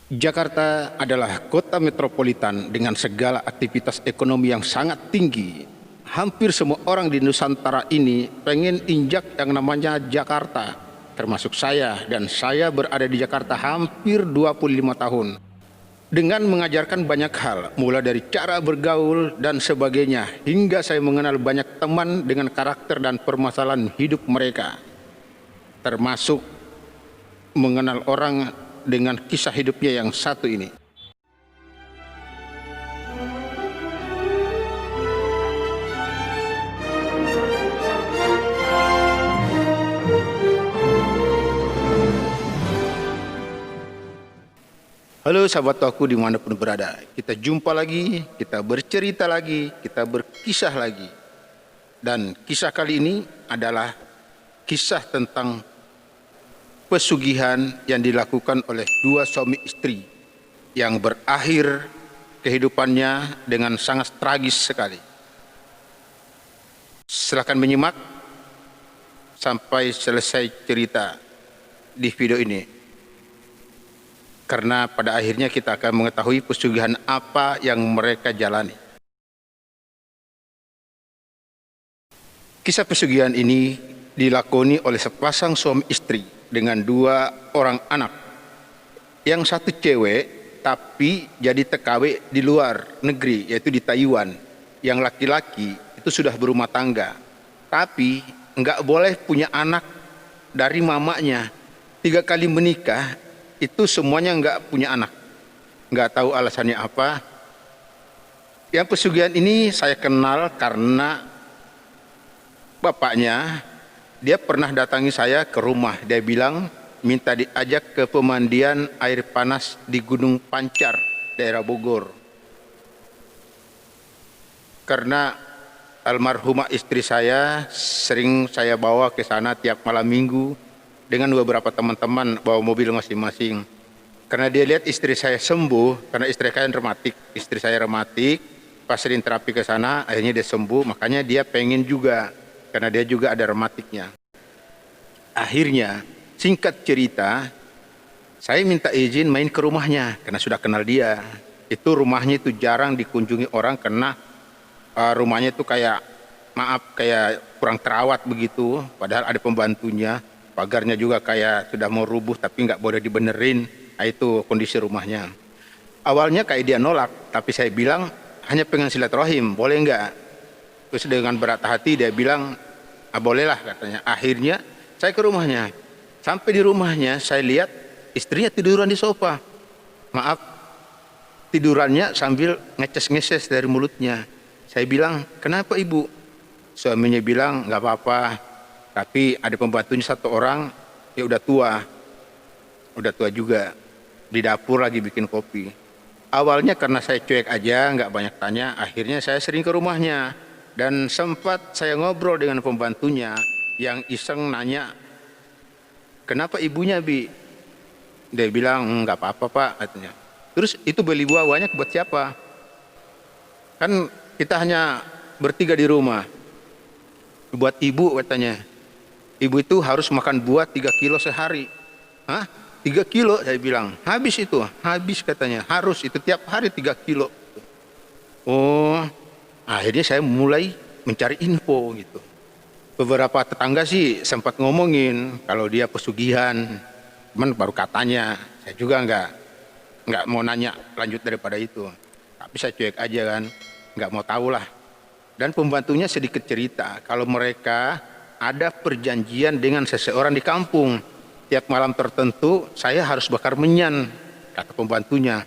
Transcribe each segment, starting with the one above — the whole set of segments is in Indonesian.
Jakarta adalah kota metropolitan dengan segala aktivitas ekonomi yang sangat tinggi. Hampir semua orang di Nusantara ini pengen injak yang namanya Jakarta, termasuk saya, dan saya berada di Jakarta hampir 25 tahun. Dengan mengajarkan banyak hal, mulai dari cara bergaul dan sebagainya, hingga saya mengenal banyak teman dengan karakter dan permasalahan hidup mereka, termasuk mengenal orang dengan kisah hidupnya yang satu ini. Halo sahabat aku dimanapun berada, kita jumpa lagi, kita bercerita lagi, kita berkisah lagi. Dan kisah kali ini adalah kisah tentang pesugihan yang dilakukan oleh dua suami istri yang berakhir kehidupannya dengan sangat tragis sekali. Silakan menyimak sampai selesai cerita di video ini, karena pada akhirnya kita akan mengetahui pesugihan apa yang mereka jalani. Kisah pesugihan ini dilakoni oleh sepasang suami istri dengan dua orang anak. Yang satu cewek tapi jadi TKW di luar negeri, yaitu di Taiwan. Yang laki-laki itu sudah berumah tangga, tapi nggak boleh punya anak dari mamanya. 3 kali menikah, itu semuanya nggak punya anak. Nggak tahu alasannya apa. Yang pesugihan ini saya kenal karena bapaknya, dia pernah datangi saya ke rumah. Dia bilang minta diajak ke pemandian air panas di Gunung Pancar, daerah Bogor. Karena almarhumah istri saya sering saya bawa ke sana tiap malam minggu dengan beberapa teman-teman bawa mobil masing-masing. Karena dia lihat istri saya sembuh, karena istri saya rematik, pas sering terapi ke sana, akhirnya dia sembuh, makanya dia pengen juga, karena dia juga ada rematiknya. Akhirnya, singkat cerita, saya minta izin main ke rumahnya, karena sudah kenal dia. Itu rumahnya itu jarang dikunjungi orang, karena rumahnya itu kayak kurang terawat begitu, padahal ada pembantunya. Pagarnya juga kayak sudah mau rubuh tapi nggak boleh dibenerin. Nah, itu kondisi rumahnya. Awalnya kayak dia nolak, tapi saya bilang hanya pengen silaturahim, boleh nggak? Terus dengan berat hati dia bilang, bolehlah katanya. Akhirnya saya ke rumahnya. Sampai di rumahnya saya lihat istrinya tiduran di sofa. Maaf, tidurannya sambil ngeces-ngeces dari mulutnya. Saya bilang, kenapa ibu? Suaminya bilang, nggak apa-apa. Tapi ada pembantunya satu orang, ya udah tua juga, di dapur lagi bikin kopi. Awalnya karena saya cuek aja, nggak banyak tanya, akhirnya saya sering ke rumahnya. Dan sempat saya ngobrol dengan pembantunya yang iseng nanya, kenapa ibunya Bi? Dia bilang, nggak apa-apa Pak, katanya. Terus itu beli buah banyak buat siapa? Kan kita hanya bertiga di rumah. Buat ibu katanya. Ibu itu harus makan buah 3 kilo sehari. Hah? 3 kilo? Saya bilang, habis itu, habis katanya. Harus itu tiap hari 3 kilo. Oh, akhirnya saya mulai mencari info gitu. Beberapa tetangga sih sempat ngomongin kalau dia pesugihan. Cuman baru katanya, saya juga nggak mau nanya lanjut daripada itu. Tapi saya cuek aja kan, nggak mau tahu lah. Dan pembantunya sedikit cerita kalau mereka ada perjanjian dengan seseorang di kampung. Tiap malam tertentu saya harus bakar menyan, kata pembantunya.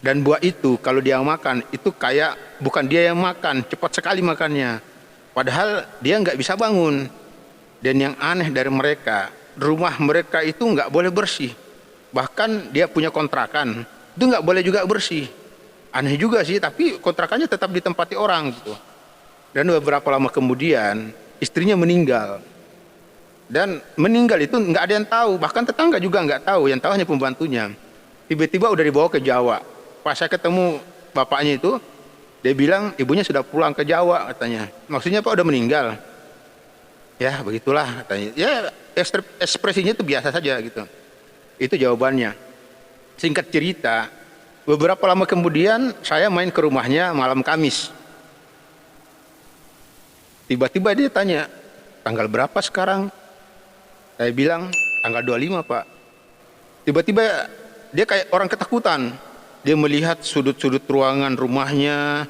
Dan buah itu kalau dia makan itu kayak bukan dia yang makan, cepat sekali makannya. Padahal dia nggak bisa bangun. Dan yang aneh dari mereka, rumah mereka itu nggak boleh bersih. Bahkan dia punya kontrakan, itu nggak boleh juga bersih. Aneh juga sih, tapi kontrakannya tetap ditempati orang gitu. Dan beberapa lama kemudian istrinya meninggal. Dan meninggal itu nggak ada yang tahu, bahkan tetangga juga nggak tahu, yang tahu hanya pembantunya. Tiba-tiba udah dibawa ke Jawa. Pas saya ketemu bapaknya itu, dia bilang ibunya sudah pulang ke Jawa katanya. Maksudnya Pak udah meninggal? Ya begitulah katanya. Ya ekspresinya itu biasa saja gitu. Itu jawabannya. Singkat cerita, beberapa lama kemudian saya main ke rumahnya malam Kamis. Tiba-tiba dia tanya, tanggal berapa sekarang? Saya bilang, tanggal 25 Pak. Tiba-tiba dia kayak orang ketakutan. Dia melihat sudut-sudut ruangan rumahnya.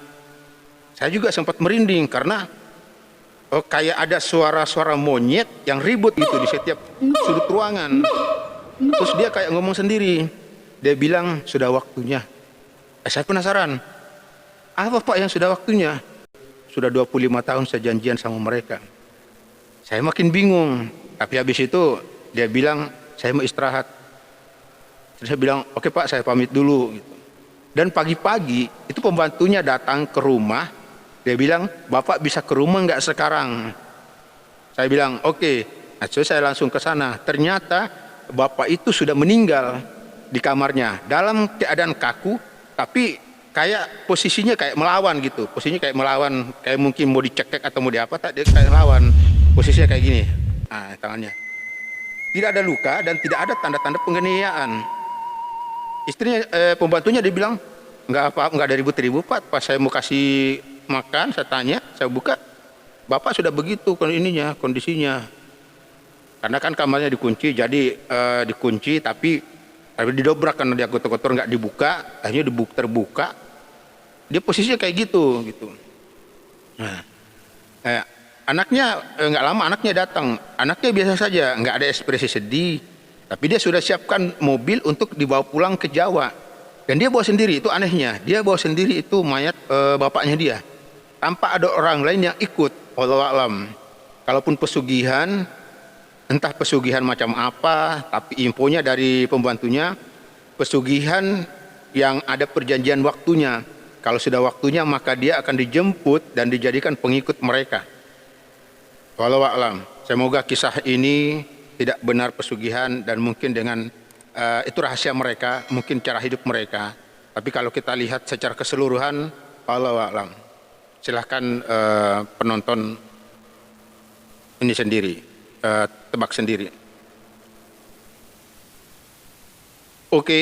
Saya juga sempat merinding karena kayak ada suara-suara monyet yang ribut gitu di setiap sudut ruangan. Terus dia kayak ngomong sendiri. Dia bilang, sudah waktunya. Saya penasaran, apa Pak yang sudah waktunya? Sudah 25 tahun saya janjian sama mereka. Saya makin bingung. Tapi habis itu dia bilang, saya mau istirahat. Terus saya bilang, oke Pak, saya pamit dulu. Dan pagi-pagi itu pembantunya datang ke rumah. Dia bilang, Bapak bisa ke rumah nggak sekarang? Saya bilang, oke. Nah, so saya langsung ke sana. Ternyata Bapak itu sudah meninggal di kamarnya dalam keadaan kaku, tapi kayak posisinya kayak melawan gitu. Posisinya kayak melawan, kayak mungkin mau dicekek atau mau diapa, tak, dia kayak melawan. Posisinya kayak gini. Nah, tangannya. Tidak ada luka dan tidak ada tanda-tanda penganiayaan. Istrinya, pembantunya dia bilang, nggak apa, nggak ada ribut-ribut Pak. Pas saya mau kasih makan, saya tanya, saya buka, Bapak sudah begitu kondisinya. Karena kan kamarnya dikunci, jadi dikunci tapi didobrak karena dia kotor-kotor, nggak dibuka, akhirnya terbuka. Dia posisinya kayak gitu. Nah, anaknya nggak lama anaknya datang. Anaknya biasa saja, nggak ada ekspresi sedih. Tapi dia sudah siapkan mobil untuk dibawa pulang ke Jawa. Dan dia bawa sendiri, itu anehnya. Dia bawa sendiri itu mayat bapaknya dia. Tanpa ada orang lain yang ikut. Wallahu a'lam. Kalaupun pesugihan, entah pesugihan macam apa, tapi infonya dari pembantunya, pesugihan yang ada perjanjian waktunya. Kalau sudah waktunya maka dia akan dijemput dan dijadikan pengikut mereka. Wallahu a'lam. Semoga kisah ini tidak benar pesugihan dan mungkin dengan itu rahasia mereka, mungkin cara hidup mereka. Tapi kalau kita lihat secara keseluruhan, wallahu a'lam. Silahkan penonton ini sendiri. Tebak sendiri. Oke,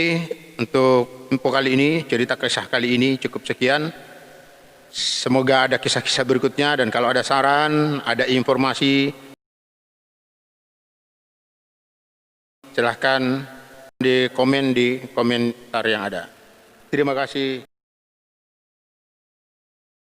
untuk info kali ini, cerita kisah kali ini cukup sekian. Semoga ada kisah-kisah berikutnya, dan kalau ada saran, ada informasi, silahkan di komentar yang ada. Terima kasih.